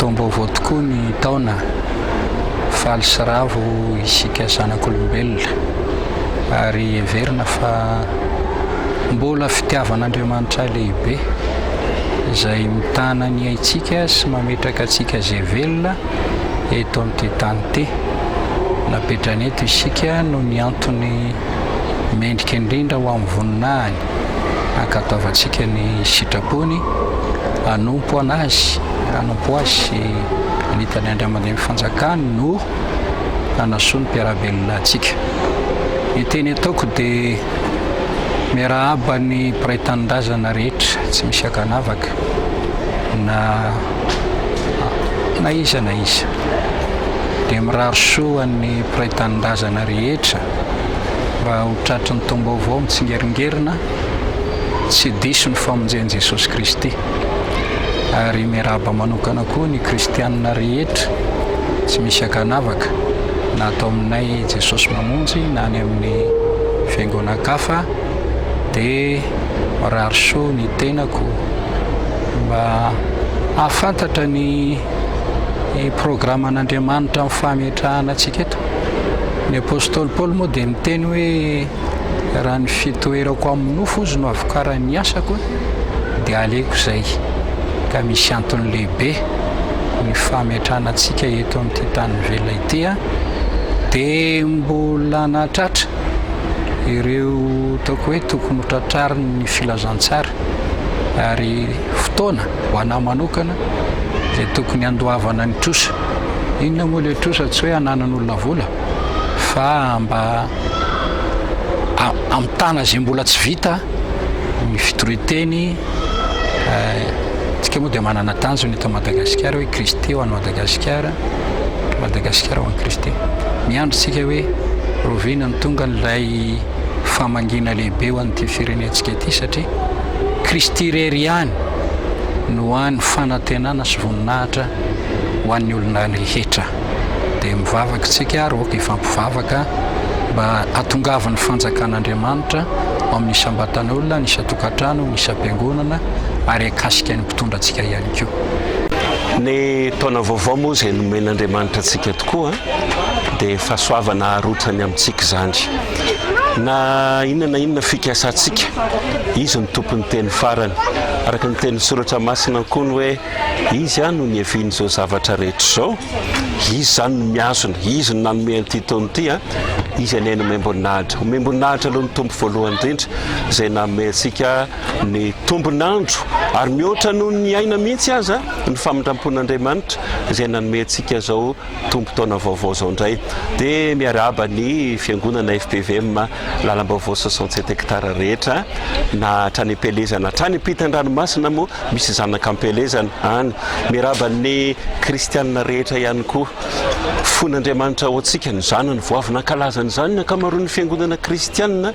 tombaovao tokoa ny taona faly sy ravo isika zanak'olombelona ary everina fa mbola fitiavan'Andriamanitra lehibe izay mitana ny aintsika sy mametraka antsika zay velona eto amin'ity tany ity. Napetrany eto isika no ny antony mendrika indrindra ho amin'ny voninahiny ankatoavantsika ny sitrapony hanompo anazy anitany Andriamanitra amin'ny fanjakany no hanasoa ny mpiarabelona antsika. Ny teny ataoko dia miarahaba ny mpiray tanindrazana rehetra tsy misy akanavaka na iza dia miraro soa ny mpiray tanindrazana rehetra mba ho tratry ny tombaovao mitsingeringerinina tsy diso ny famonjean'i Jesosy Kristy. Ary miarahaba manokana koa ny kristianina rehetra tsy misy akanavaka na atao aminay Jesosy mamonjy na ny amin'ny fiangonankafa dia miraro soa ny tenako mba ahafantatra ny programan'Andriamanitra amin'ny fametrahana antsika eto. Ny apôstôly Paoly moa dia miteny hoe raha ny fitoerako amin'ny nofo izy no avokaran'ny asako dia aleko izay, ka misy antony lehibe ny fametrahana antsika eto amin'ity tany velona ity dia mbola nahatratra ireo taoko hoe tokony ho tratrariny ny filazantsara ary fotoana ho anahy manokana dia tokony handoavana ny trosa. Inona moa ilay trosa? Tsy hoe hananan'olona vola fa mba amitana izay mbola tsy vita ny fitoriteny. Tsika moa dia manana tanjona eto Madagasikara hoe Kristy ho an'ny Madagasikara ho an'ny Kristy. Miandrotsika hoe rovina ny tonga n'ilay famangina lehibe ho an'ity firenentsika ity satria Kristy irery ihany no hany fanantenana sy voninahitra ho an'ny olona rehetra. Dia mivavaka tsika ary oka ifampivavaka mba hatongavan'ny fanjakan'Andriamanitra amin'ny isambatan'olona, ny isa-tokantrano, ny isa-piangonana ary akasika ny mpitondra antsika ihany koa. Ny taona vaovao moa izay nomen'Andriamanitra antsika tokoa dia fahasoavana harotrany amintsika izany. Na inona fikasantsika izy ny tompony teny farany, araka ny teny soratra masina koa ny hoe izy no niaviany izao zavatra rehetra izao, izy zany no miazona, izy no nanome an'ity taona ity izy ane no memboninahitra. Memboninahitra aloha ny tombo voalohany indrindra izay nanome antsika ny tombonandro ary mihoatra noho ny aina mihitsy aza ny famindrampon'Andriamanitra izay nanome antsika zao tombo taona vaovao zao indray. Dia miarahaba ny fiangonana FPVM lalam-baovao 67 hektara rehetra na hatrany Pelezana hatrany ampitan-dranomasina moa misy zanaka Pelezana any. Miarahaba ny kristianina rehetra ihany koa. Fon'Andriamanitra ao antsika ny zanany voavy nankalaza zany ny ankamaroan'ny fiangonana kristianina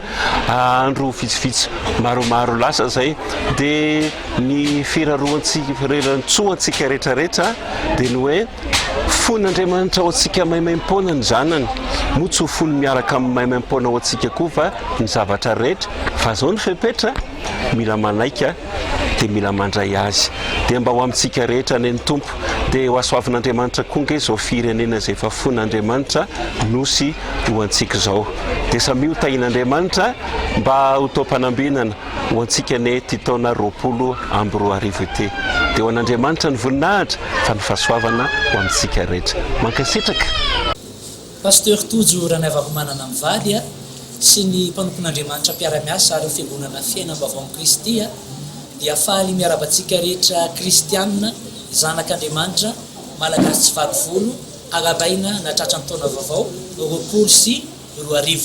andro vitsivitsy maromaro lasa zay. Dia ny firarantsoantsika rehetrarehetra dia ny hoe fon'Andriamanitra ao antsika maimaim-pona ny zanany, moa tsy ho fony miaraka amin'ny maimaim-pona ao antsika koa fa ny zavatra rehetra fa zao ny fepetra mila manaika dia mila mandray azy. Dia mba ho amintsika rehetra ny tompo dia ho asoavin'Andriamanitra koa nge zao firenena izay efa fon'Andriamanitra nosy ho antsika zao. Dia samy ho tahin'Andriamanitra mba ho taom-panambinana ho antsika ny ty taona 2024 ity. Dia ho an'Andriamanitra ny voninahitra fa ny fahasoavana ho amintsika rehetra. Mankasitraka. Pasteur Tojo Ranavako manana mivady sy ny mpanompon'Andriamanitra mpiara-miasa ary fiangonana fiainam-baovao amin'ny Kristy dia faly miarabantsika rehetra kristianina zanak'Andriamanitra malagasy tsy fatovolo agabaina na tratran'ny taona vaovao 2024.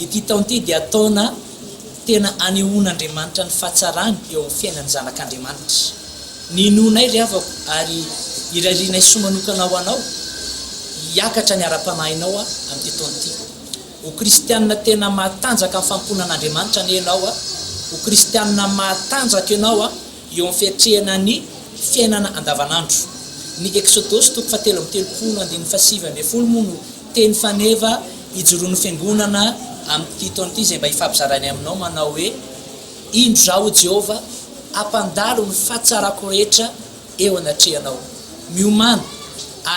Ity taona ity dia taona tena anehoan'Andriamanitra ny fahatsarany eo amin'ny fiainan'ny zanak'Andriamanitra. Ny nonay ry havako ary irarinay somanokana ho anao hiakatra ny ara-panahinao amin'ity taona ity. Ho kristianina tena matanjaka amin'ny famponan'Andriamanitra ny ianao ho kristianina matanjaka ianao eo amin'ny fiatrehana ny fiainana andavanandro. Ny Exodus 7:30 moa no teny faneva ijoroan'ny fiangonana amin'ity taona ity izay mba hifampizarany aminao manao hoe indro zaho Jehova ampandalo ny fahatsarako rehetra eo anatrehanao. miomana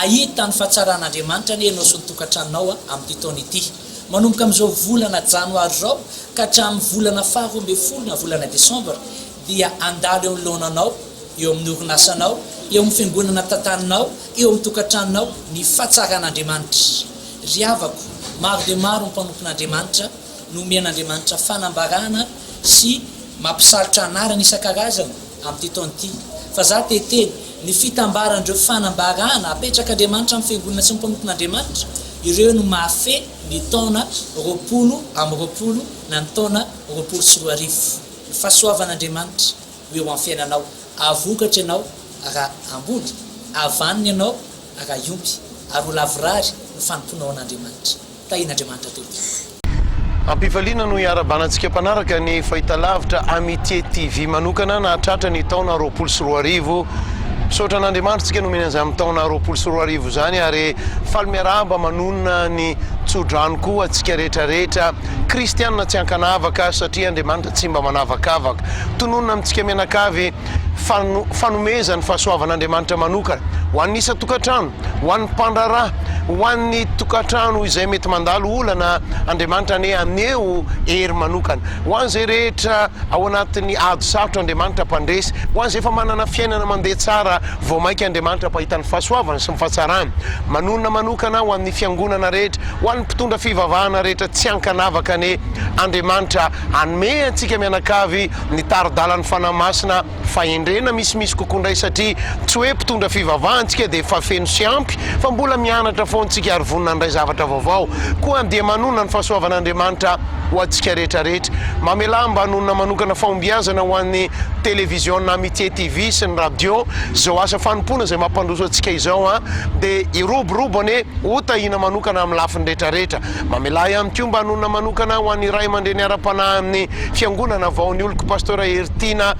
ahita ny fahatsaran'andriamanitra ny ianao sy ny tokantranonao amin'ity taona ity manomboka amin'izao volana janoary zao ka hatramin'ny volana faharoambe folo na volana desambra dia andalo eo am'lohananao eo amin'ny orinasanao eo amin'ny fiangonana tantaninao eo amin'ny tokantranonao ny fahatsaran'andriamanitra ry havako maro dia maro mpanompon'andriamanitra nomen'andriamanitra fanambarana sy mampisarotra anarana isan-karazana amin'ity taona ity fa za teteny ny fitambarandreo fanambarana apetraka andriamanitra amin'ny fiangonana sy ny mpanompon'andriamanitra ireo no mahafe ny taona 20 na ny taona 20 ny fahasoavan'andriamanitra eo amin'ny fiainanao avokatra ianao raha ambody avaniny ianao raha iompy ary ho lavirary ny fanomponao an'andriamanitra tahin'andriamanitra tompoko ampifaliana no iarabanantsika mpanaraka ny fahitalavitra Amitié TV manokana nahatratra ny taona 20 misaotra an'andriamanitra tsika nomena an'izany taona 20 zany ary faly miarahaba manonona ny tsodrano koa atsika rehetrarehetra kristianina tsy ankanavaka satria andriamanitra tsy mba manavakavaka tononona amintsika mianakavy fanomezany fahasoavan'andriamanitra manokana ho an'ny isa tokantrano ho an'ny mpandrarà ho an'ny tokantrano izay mety mandalo olana andriamanitra ane aneo hery manokana ho an'izay rehetra ao anatin'ny ady sarotra andriamanitra mpandresy ho an'izay efa manana fiainana mandeha tsara vao mainka andriamanitra mpahitany fahasoavana sy mifahatsarany manonona manokana ho an'ny fiangonana rehetra ho an'ny mpitondra fivavahana rehetra tsy ankanavaka ane andriamanitra anome antsika mianakavy ny taridalany fanahy masina fahendrena misimisy kokondray satria tsy hoe mpitondra fivavahantsika dia efa feno sy ampy fa mbola mianatra foantsika ary vonina andray zavatra vaovao koa dia manonona ny fahasoavan'andriamanitra ho antsika rehetrarehetra mamelamba anonona manokana fahombiazana ho an'ny télévision Amitié TV sy ny radio zao asa fanompona zay mampandroso antsika izao dia iroborobone hotahina manokana amin'ny lafiny rehetrarehetra mamela ihany koa mba anonona manokana ho an'ny ray aman-dreny ara-panahy amin'ny fiangonana vaon'ny oloko pasteur Hertina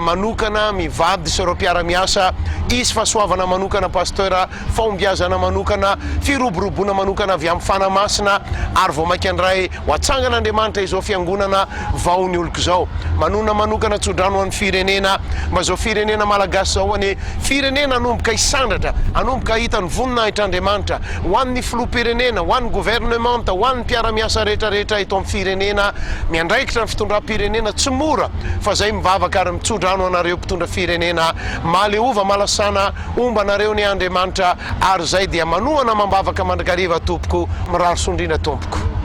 manokana mivady sy ireo mpiara-miasa izy fahasoavana manokana pasteur fahombiazana manokana firoborobona manokana avy amin'ny fanahy masina ary vao mainka andray ho atsangan'andriamanitra izao fiangonana vaon'ny oloko zao manonona manokana tsodrano ho an'ny firenena mba zao firenena malagasy zao any firenena anomboka isandratra anomboka hitany vonina hitr'andriamanitra ho an'ny filoha-pirenena ho an'ny gouvernementa ho an'ny mpiara-miasa rehetrarehetra eto amin'ny firenena miandraikitra ny fitondram-pirenena tsy mora fa zay mivavaka ary mitsodrano anareo mpitondra firenena maleova malasana omba anareo ny andriamanitra ary zay dia manohana mambavaka mandrakariva tompoko miraro sondrina tompoko